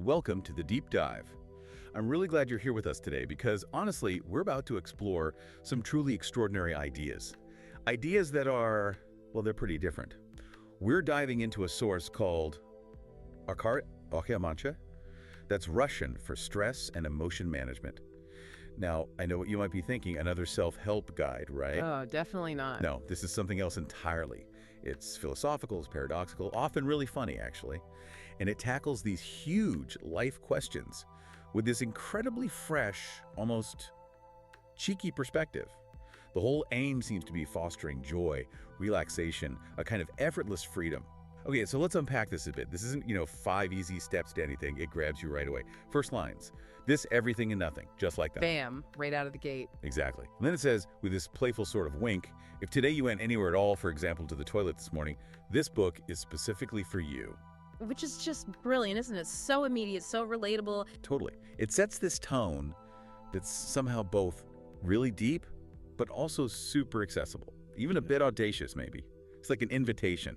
Welcome to the Deep Dive. I'm really glad you're here with us today because, honestly, we're about to explore some truly extraordinary ideas. Ideas that are, well, they're pretty different. We're diving into a source called Mancha. That's Russian for stress and emotion management. Now, I know what you might be thinking, another self-help guide, right? Oh, definitely not. No, this is something else entirely. It's philosophical, it's paradoxical, often really funny, actually. And it tackles these huge life questions with this incredibly fresh, almost cheeky perspective. The whole aim seems to be fostering joy, relaxation, a kind of effortless freedom. Okay, so let's unpack this a bit. This isn't, 5 easy steps to anything. It grabs you right away. First lines. This, everything, and nothing. Just like that. Bam, right out of the gate. Exactly. And then it says, with this playful sort of wink, if today you went anywhere at all, for example, to the toilet this morning, this book is specifically for you. Which is just brilliant, isn't it? So immediate, so relatable. Totally. It sets this tone that's somehow both really deep, but also super accessible. Even a bit audacious, maybe. It's like an invitation,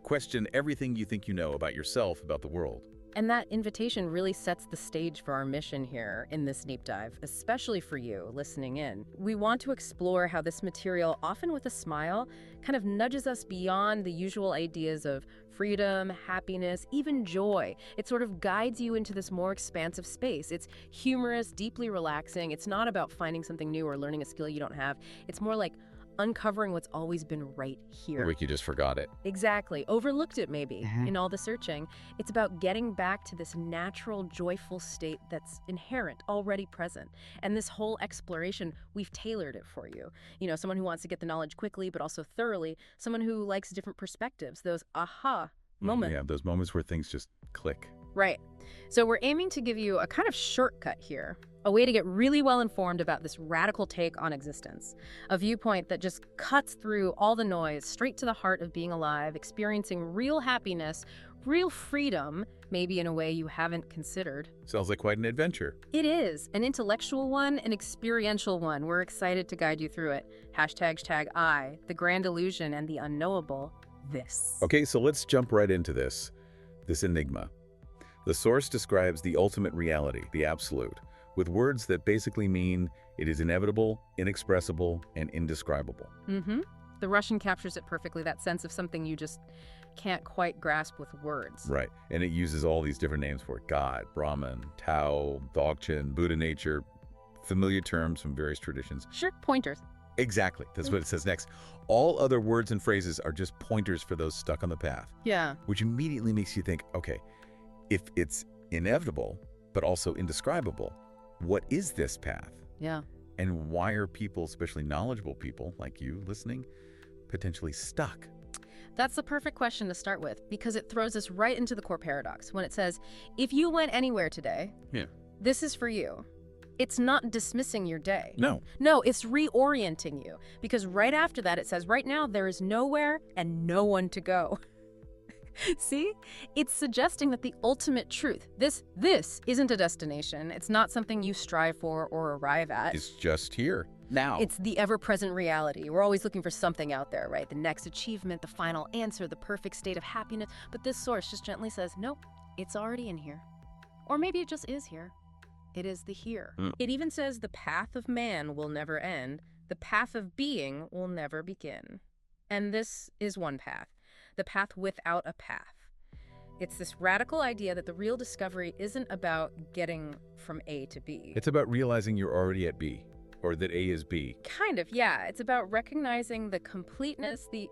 Question everything you think you know about yourself, about the world. And that invitation really sets the stage for our mission here in this deep dive, especially for you listening in. We want to explore how this material, often with a smile, kind of nudges us beyond the usual ideas of freedom, happiness, even joy. It sort of guides you into this more expansive space. It's humorous, deeply relaxing. It's not about finding something new or learning a skill you don't have. It's more like uncovering what's always been right here. Like you just forgot it. Exactly. Overlooked it maybe in all the searching. It's about getting back to this natural, joyful state that's inherent, already present. And this whole exploration, we've tailored it for you. Someone who wants to get the knowledge quickly, but also thoroughly. Someone who likes different perspectives, those aha moments. Yeah, those moments where things just click. Right. So we're aiming to give you a kind of shortcut here, a way to get really well informed about this radical take on existence, a viewpoint that just cuts through all the noise, straight to the heart of being alive, experiencing real happiness, real freedom, maybe in a way you haven't considered. Sounds like quite an adventure. It is, an intellectual one, an experiential one. We're excited to guide you through it. #I, the grand illusion and the unknowable, this. Okay, so let's jump right into this enigma. The source describes the ultimate reality, the absolute, with words that basically mean it is inevitable, inexpressible, and indescribable. The Russian captures it perfectly, that sense of something you just can't quite grasp with words. Right, and it uses all these different names for it. God, Brahman, Tao, Dzogchen, Buddha nature, familiar terms from various traditions. Sure, pointers. Exactly, that's what it says next. All other words and phrases are just pointers for those stuck on the path. Yeah. Which immediately makes you think, okay, if it's inevitable, but also indescribable, what is this path? Yeah. And why are people, especially knowledgeable people like you listening, potentially stuck? That's the perfect question to start with, because it throws us right into the core paradox when it says, if you went anywhere today, this is for you. It's not dismissing your day. No, it's reorienting you, because right after that it says, right now there is nowhere and no one to go. See? It's suggesting that the ultimate truth, this isn't a destination. It's not something you strive for or arrive at. it's just here, now. It's the ever-present reality. We're always looking for something out there, right? The next achievement, the final answer, the perfect state of happiness. But this source just gently says, nope, it's already in here. Or maybe it just is here. It is the here. It even says the path of man will never end. The path of being will never begin. And this is one path. The path without a path. It's this radical idea that the real discovery isn't about getting from A to B. It's about realizing you're already at B, or that A is B. Kind of, yeah. It's about recognizing the completeness, the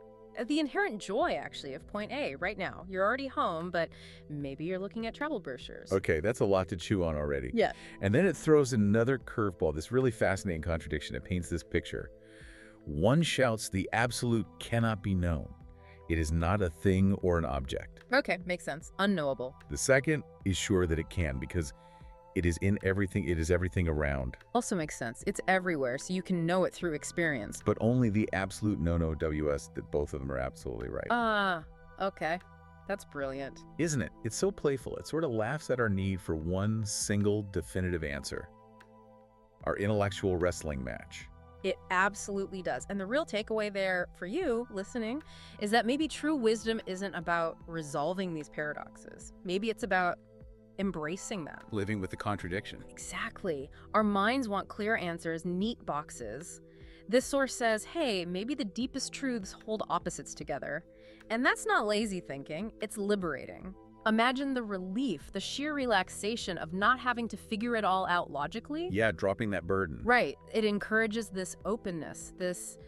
inherent joy, actually, of point A right now. You're already home, but maybe you're looking at travel brochures. Okay, that's a lot to chew on already. Yeah. And then it throws another curveball, this really fascinating contradiction. It paints this picture. One shouts the absolute cannot be known. It is not a thing or an object. Okay, makes sense. Unknowable. The second is sure that it can, because it is in everything, it is everything around. Also makes sense. It's everywhere, so you can know it through experience. But only the absolute no-no WS that both of them are absolutely right. Okay. That's brilliant. Isn't it? It's so playful. It sort of laughs at our need for one single definitive answer. Our intellectual wrestling match. It absolutely does. And the real takeaway there for you listening is that maybe true wisdom isn't about resolving these paradoxes. Maybe it's about embracing them. Living with the contradiction. Exactly. Our minds want clear answers, neat boxes. This source says, hey, maybe the deepest truths hold opposites together. And that's not lazy thinking, it's liberating. Imagine the relief, the sheer relaxation of not having to figure it all out logically. Yeah, dropping that burden. Right. It encourages this openness, this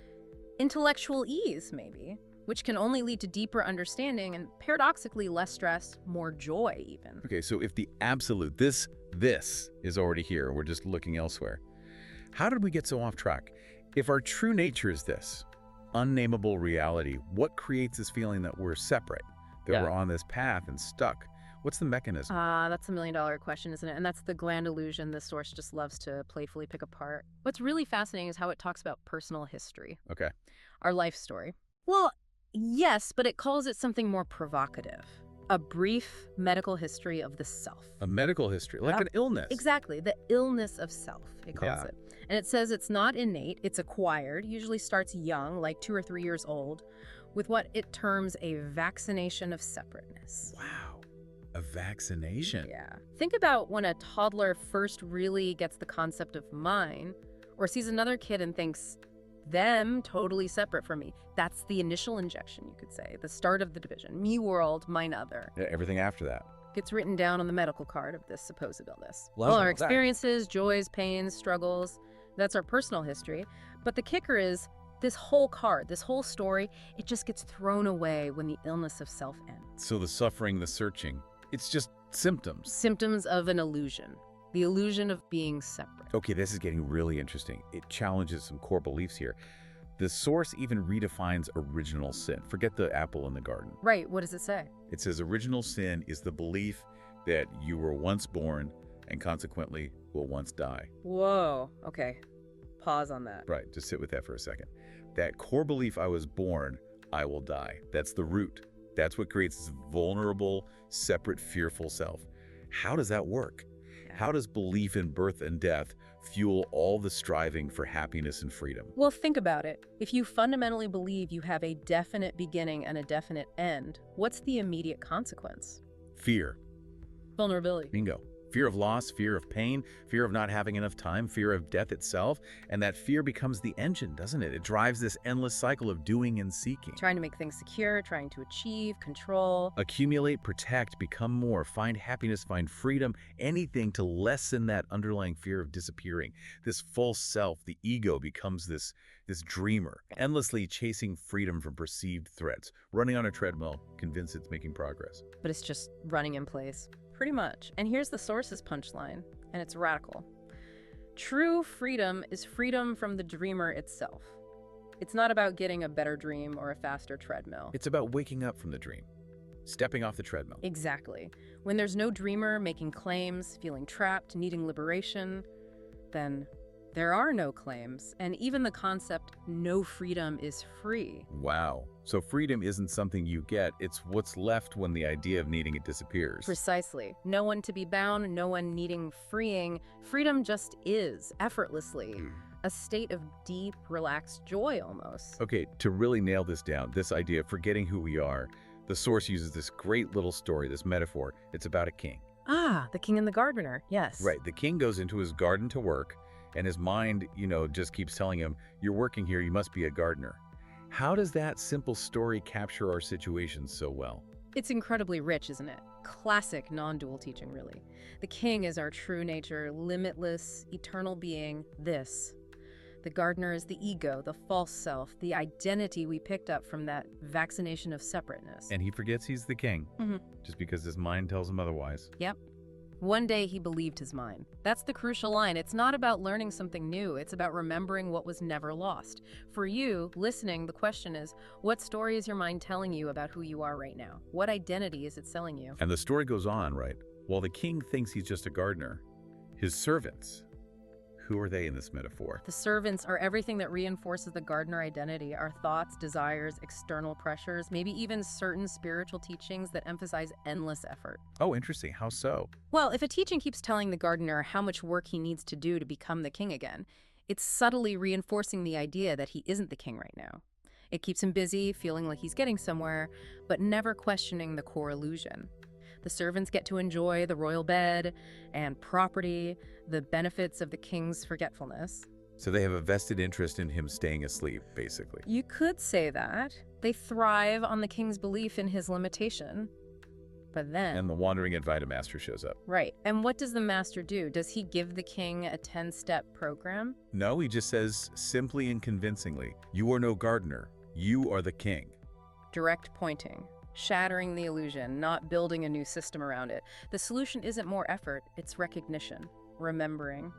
intellectual ease, maybe, which can only lead to deeper understanding and paradoxically less stress, more joy even. Okay, so if the absolute, this is already here, we're just looking elsewhere. How did we get so off track? If our true nature is this, unnameable reality, what creates this feeling that we're separate, that we're on this path and stuck? What's the mechanism? That's a million-dollar question, isn't it? And that's the grand illusion this source just loves to playfully pick apart. What's really fascinating is how it talks about personal history. Okay. Our life story. Well, yes, but it calls it something more provocative. A brief medical history of the self. A medical history, like an illness. Exactly, the illness of self, it calls it. And it says it's not innate, it's acquired, usually starts young, like 2 or 3 years old, with what it terms a vaccination of separateness. Wow, a vaccination. Yeah. Think about when a toddler first really gets the concept of mine, or sees another kid and thinks, them totally separate from me. That's the initial injection, you could say, the start of the division. Me world, mine other. Yeah, everything after that. Gets written down on the medical card of this supposed illness. Well, All our experiences, joys, pains, struggles, that's our personal history. But the kicker is, this whole card, this whole story, it just gets thrown away when the illness of self ends. So the suffering, the searching, it's just symptoms. Symptoms of an illusion. The illusion of being separate. Okay, this is getting really interesting. It challenges some core beliefs here. The source even redefines original sin. Forget the apple in the garden. Right, what does it say? It says original sin is the belief that you were once born and consequently will once die. Whoa, okay. Pause on that. Right, just sit with that for a second. That core belief, I was born, I will die. That's the root. That's what creates this vulnerable, separate, fearful self. How does that work? How does belief in birth and death fuel all the striving for happiness and freedom? Well, think about it. If you fundamentally believe you have a definite beginning and a definite end, what's the immediate consequence? Fear. Vulnerability. Bingo. Fear of loss, fear of pain, fear of not having enough time, fear of death itself. And that fear becomes the engine, doesn't it? It drives this endless cycle of doing and seeking. Trying to make things secure, trying to achieve, control. Accumulate, protect, become more, find happiness, find freedom, anything to lessen that underlying fear of disappearing. This false self, the ego, becomes this dreamer, endlessly chasing freedom from perceived threats, running on a treadmill, convinced it's making progress. But it's just running in place. Pretty much. And here's the source's punchline, and it's radical. True freedom is freedom from the dreamer itself. It's not about getting a better dream or a faster treadmill. It's about waking up from the dream, stepping off the treadmill. Exactly. When there's no dreamer making claims, feeling trapped, needing liberation, then there are no claims, and even the concept, no freedom is free. Wow. So freedom isn't something you get, it's what's left when the idea of needing it disappears. Precisely. No one to be bound, no one needing freeing. Freedom just is, effortlessly. A state of deep, relaxed joy almost. Okay, to really nail this down, this idea of forgetting who we are, the source uses this great little story, this metaphor. It's about a king. Ah, the king and the gardener, yes. Right, the king goes into his garden to work, and his mind, just keeps telling him, you're working here, you must be a gardener. How does that simple story capture our situation so well? It's incredibly rich, isn't it? Classic non-dual teaching, really. The king is our true nature, limitless, eternal being, this. The gardener is the ego, the false self, the identity we picked up from that vaccination of separateness. And he forgets he's the king, just because his mind tells him otherwise. Yep. One day he believed his mind. That's the crucial line. It's not about learning something new. It's about remembering what was never lost. For you, listening, the question is, what story is your mind telling you about who you are right now? What identity is it selling you? And the story goes on, right? While the king thinks he's just a gardener, his servants, who are they in this metaphor? The servants are everything that reinforces the gardener identity, our thoughts, desires, external pressures, maybe even certain spiritual teachings that emphasize endless effort. Oh, interesting. How so? Well, if a teaching keeps telling the gardener how much work he needs to do to become the king again, it's subtly reinforcing the idea that he isn't the king right now. It keeps him busy, feeling like he's getting somewhere, but never questioning the core illusion. The servants get to enjoy the royal bed and property, the benefits of the king's forgetfulness. So they have a vested interest in him staying asleep, basically. You could say that. They thrive on the king's belief in his limitation. But then... And the wandering Advaita master shows up. Right. And what does the master do? Does he give the king a 10-step program? No, he just says simply and convincingly, "You are no gardener. You are the king." Direct pointing, shattering the illusion, not building a new system around it. The solution isn't more effort, it's recognition, remembering,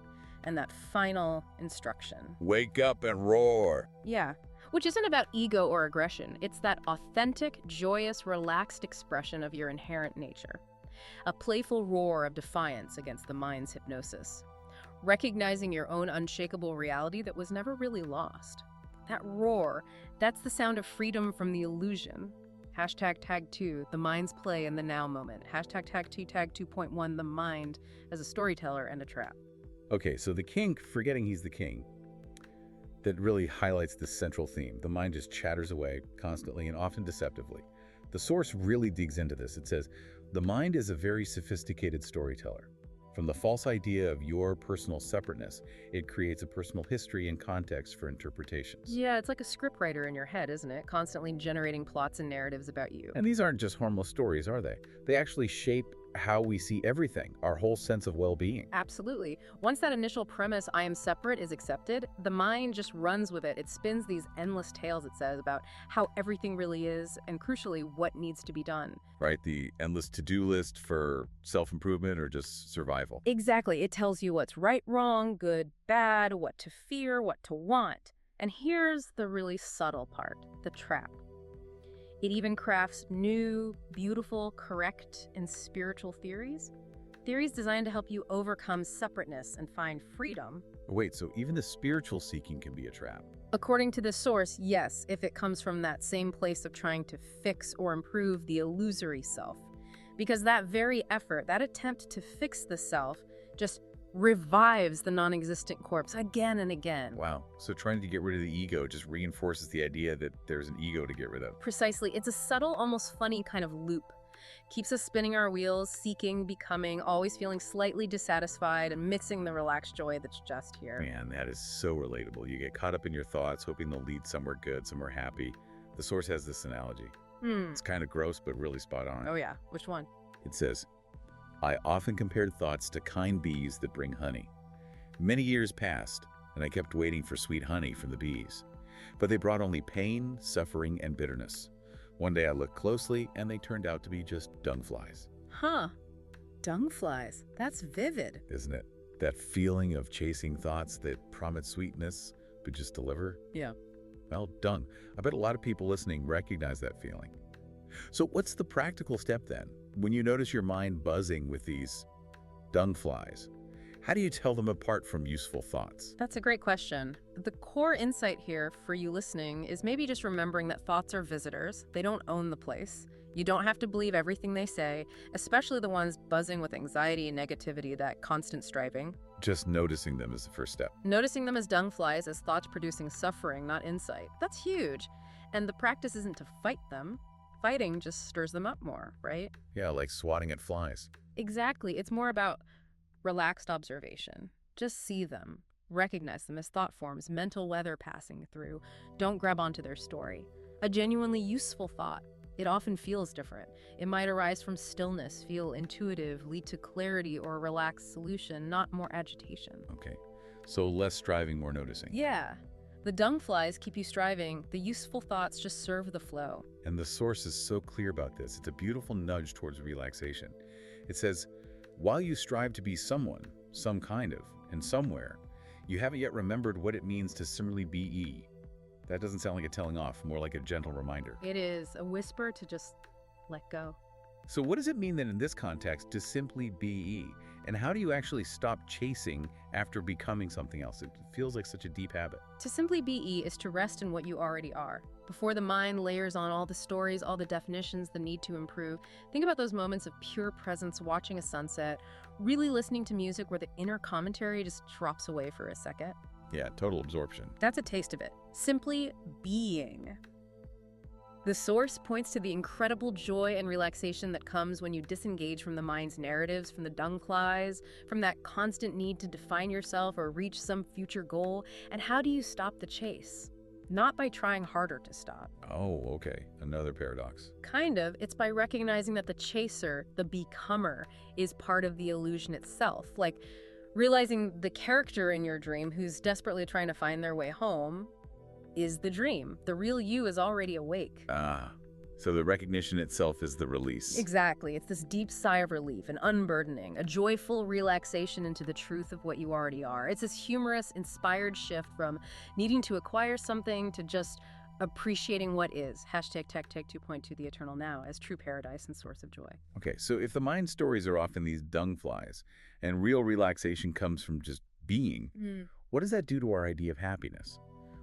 and that final instruction. Wake up and roar. Yeah, which isn't about ego or aggression. It's that authentic, joyous, relaxed expression of your inherent nature. A playful roar of defiance against the mind's hypnosis. Recognizing your own unshakable reality that was never really lost. That roar, that's the sound of freedom from the illusion. Hashtag tag 2, the mind's play in the now moment. Hashtag tag 2, tag 2.1, the mind as a storyteller and a trap. Okay, so the king, forgetting he's the king, that really highlights this central theme. The mind just chatters away constantly and often deceptively. The source really digs into this. It says, the mind is a very sophisticated storyteller. From the false idea of your personal separateness, it creates a personal history and context for interpretations. Yeah, it's like a scriptwriter in your head, isn't it? Constantly generating plots and narratives about you. And these aren't just harmless stories, are they? They actually shape how we see everything, our whole sense of well-being. Absolutely. Once that initial premise, I am separate, is accepted, the mind just runs with it. It spins these endless tales, it says, about how everything really is, and crucially, what needs to be done. Right, the endless to-do list for self-improvement or just survival. Exactly. It tells you what's right, wrong, good, bad, what to fear, what to want. And here's the really subtle part, the trap. It even crafts new, beautiful, correct, and spiritual theories. Theories designed to help you overcome separateness and find freedom. Wait, so even the spiritual seeking can be a trap? According to this source, yes, if it comes from that same place of trying to fix or improve the illusory self. Because that very effort, that attempt to fix the self, just revives the non-existent corpse again and again. Wow. So trying to get rid of the ego just reinforces the idea that there's an ego to get rid of. Precisely. It's a subtle, almost funny kind of loop. Keeps us spinning our wheels, seeking, becoming, always feeling slightly dissatisfied and missing the relaxed joy that's just here. Man, that is so relatable. You get caught up in your thoughts, hoping they'll lead somewhere good, somewhere happy. The source has this analogy. It's kind of gross, but really spot on. Oh yeah, which one? It says, I often compared thoughts to kind bees that bring honey. Many years passed, and I kept waiting for sweet honey from the bees. But they brought only pain, suffering, and bitterness. One day I looked closely, and they turned out to be just dung flies. Huh. Dung flies. That's vivid. Isn't it? That feeling of chasing thoughts that promise sweetness, but just deliver? Yeah. Well, dung. I bet a lot of people listening recognize that feeling. So what's the practical step then? When you notice your mind buzzing with these dung flies, how do you tell them apart from useful thoughts? That's a great question. The core insight here for you listening is maybe just remembering that thoughts are visitors. They don't own the place. You don't have to believe everything they say, especially the ones buzzing with anxiety and negativity, that constant striving. Just noticing them is the first step. Noticing them as dung flies, as thoughts producing suffering, not insight. That's huge. And the practice isn't to fight them. Fighting just stirs them up more, right? Yeah, like swatting at flies. Exactly. It's more about relaxed observation. Just see them. Recognize them as thought forms, mental weather passing through. Don't grab onto their story. A genuinely useful thought. It often feels different. It might arise from stillness, feel intuitive, lead to clarity or a relaxed solution, not more agitation. Okay, so less striving, more noticing. Yeah. The dung flies keep you striving. The useful thoughts just serve the flow. And the source is so clear about this. It's a beautiful nudge towards relaxation. It says, while you strive to be someone, some kind of, and somewhere, you haven't yet remembered what it means to similarly be. That doesn't sound like a telling off, more like a gentle reminder. It is a whisper to just let go. So what does it mean then in this context to simply be? And how do you actually stop chasing after becoming something else? It feels like such a deep habit. To simply be is to rest in what you already are. Before the mind layers on all the stories, all the definitions, the need to improve, think about those moments of pure presence, watching a sunset, really listening to music where the inner commentary just drops away for a second. Yeah, total absorption. That's a taste of it. Simply being. The source points to the incredible joy and relaxation that comes when you disengage from the mind's narratives, from the dung flies, from that constant need to define yourself or reach some future goal. And how do you stop the chase? Not by trying harder to stop. Oh, okay. Another paradox. Kind of. It's by recognizing that the chaser, the becomer, is part of the illusion itself. Like realizing the character in your dream who's desperately trying to find their way home is the dream. The real you is already awake. Ah, so the recognition itself is the release. Exactly. It's this deep sigh of relief, an unburdening, a joyful relaxation into the truth of what you already are. It's this humorous, inspired shift from needing to acquire something to just appreciating what is. Hashtag Tech 2.2, the eternal now, as true paradise and source of joy. Okay, so if the mind stories are often these dung flies and real relaxation comes from just being, what does that do to our idea of happiness?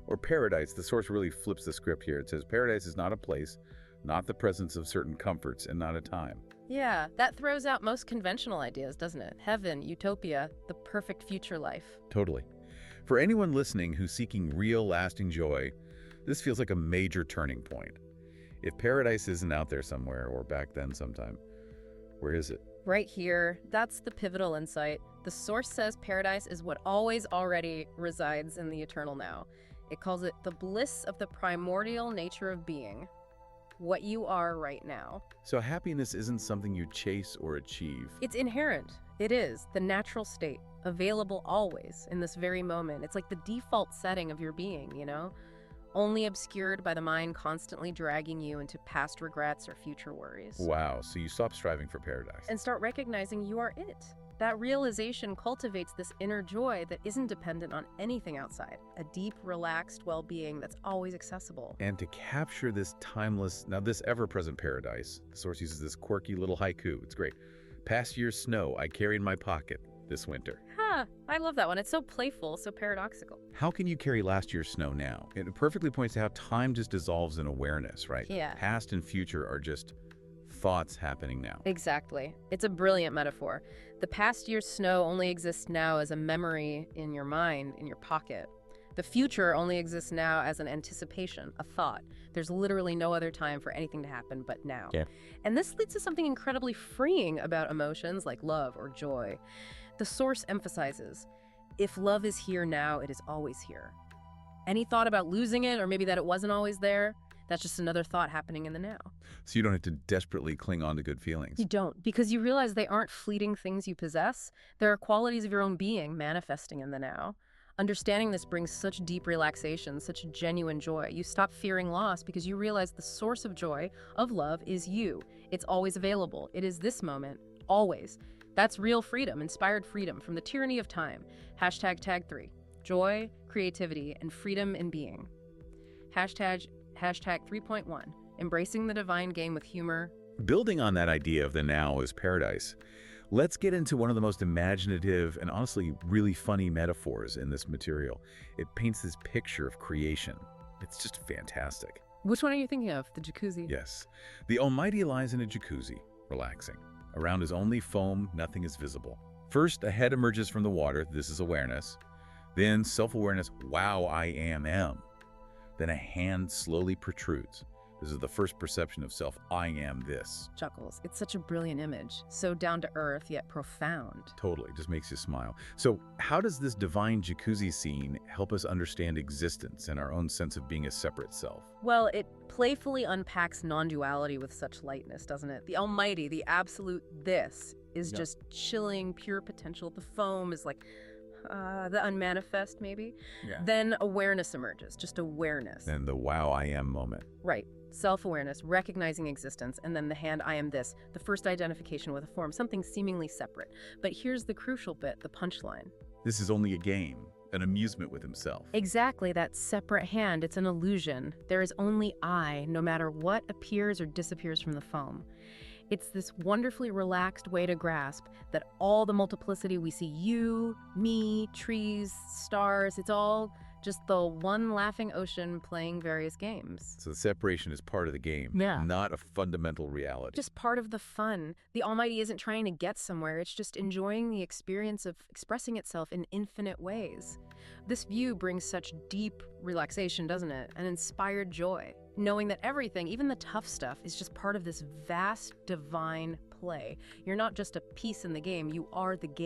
Or paradise, the source really flips the script here. It says paradise is not a place, not the presence of certain comforts, and not a time. Yeah, that throws out most conventional ideas, doesn't it? Heaven, utopia, the perfect future life. Totally. For anyone listening who's seeking real, lasting joy, this feels like a major turning point. If paradise isn't out there somewhere, or back then sometime, where is it? Right here, that's the pivotal insight. The source says paradise is what always already resides in the eternal now. It calls it the bliss of the primordial nature of being, what you are right now. So happiness isn't something you chase or achieve. It's inherent. It is the natural state, available always in this very moment. It's like the default setting of your being, you know? Only obscured by the mind constantly dragging you into past regrets or future worries. Wow, so you stop striving for paradise. And start recognizing you are it. That realization cultivates this inner joy that isn't dependent on anything outside, a deep, relaxed well-being that's always accessible. And to capture this timeless, now this ever-present paradise, the source uses this quirky little haiku. It's great. Past year's snow I carry in my pocket this winter. I love that one. It's so playful, so paradoxical. How can you carry last year's snow now? It perfectly points to how time just dissolves in awareness, right? Yeah. Past and future are just thoughts happening now. Exactly. It's a brilliant metaphor. The past year's snow only exists now as a memory in your mind, in your pocket. The future only exists now as an anticipation, a thought. There's literally no other time for anything to happen but now. Yeah. And this leads to something incredibly freeing about emotions like love or joy. The source emphasizes, if love is here now, it is always here. Any thought about losing it, or maybe that it wasn't always there, that's just another thought happening in the now. So you don't have to desperately cling on to good feelings. You don't, because you realize they aren't fleeting things you possess. There are qualities of your own being manifesting in the now. Understanding this brings such deep relaxation, such genuine joy. You stop fearing loss because you realize the source of joy, of love, is you. It's always available. It is this moment, always. That's real freedom, inspired freedom from the tyranny of time. Hashtag tag 3. Joy, creativity, and freedom in being. Hashtag 3.1. Embracing the divine game with humor. Building on that idea of the now as paradise, let's get into one of the most imaginative and honestly really funny metaphors in this material. It paints this picture of creation. It's just fantastic. Which one are you thinking of? The jacuzzi? Yes. The Almighty lies in a jacuzzi, relaxing. Around is only foam, nothing is visible. First, a head emerges from the water. This is awareness. Then self-awareness, wow, I am. Then a hand slowly protrudes. This is the first perception of self, I am this. Chuckles. It's such a brilliant image. So down to earth, yet profound. Totally, just makes you smile. So how does this divine jacuzzi scene help us understand existence and our own sense of being a separate self? Well, it playfully unpacks non-duality with such lightness, doesn't it? The Almighty, the absolute this, is just chilling, pure potential. The foam is like the unmanifest, maybe. Yeah. Then awareness emerges, just awareness. And the wow, I am moment. Right. Self-awareness, recognizing existence, and then the hand, I am this, the first identification with a form, something seemingly separate. But here's the crucial bit, the punchline. This is only a game, an amusement with himself. Exactly, that separate hand, it's an illusion. There is only I, no matter what appears or disappears from the foam. It's this wonderfully relaxed way to grasp that all the multiplicity we see, you, me, trees, stars, it's all just the one laughing ocean playing various games. So the separation is part of the game, Yeah. not a fundamental reality. Just part of the fun. The Almighty isn't trying to get somewhere, it's just enjoying the experience of expressing itself in infinite ways. This view brings such deep relaxation, doesn't it? An inspired joy, knowing that everything, even the tough stuff, is just part of this vast divine play. You're not just a piece in the game, you are the game.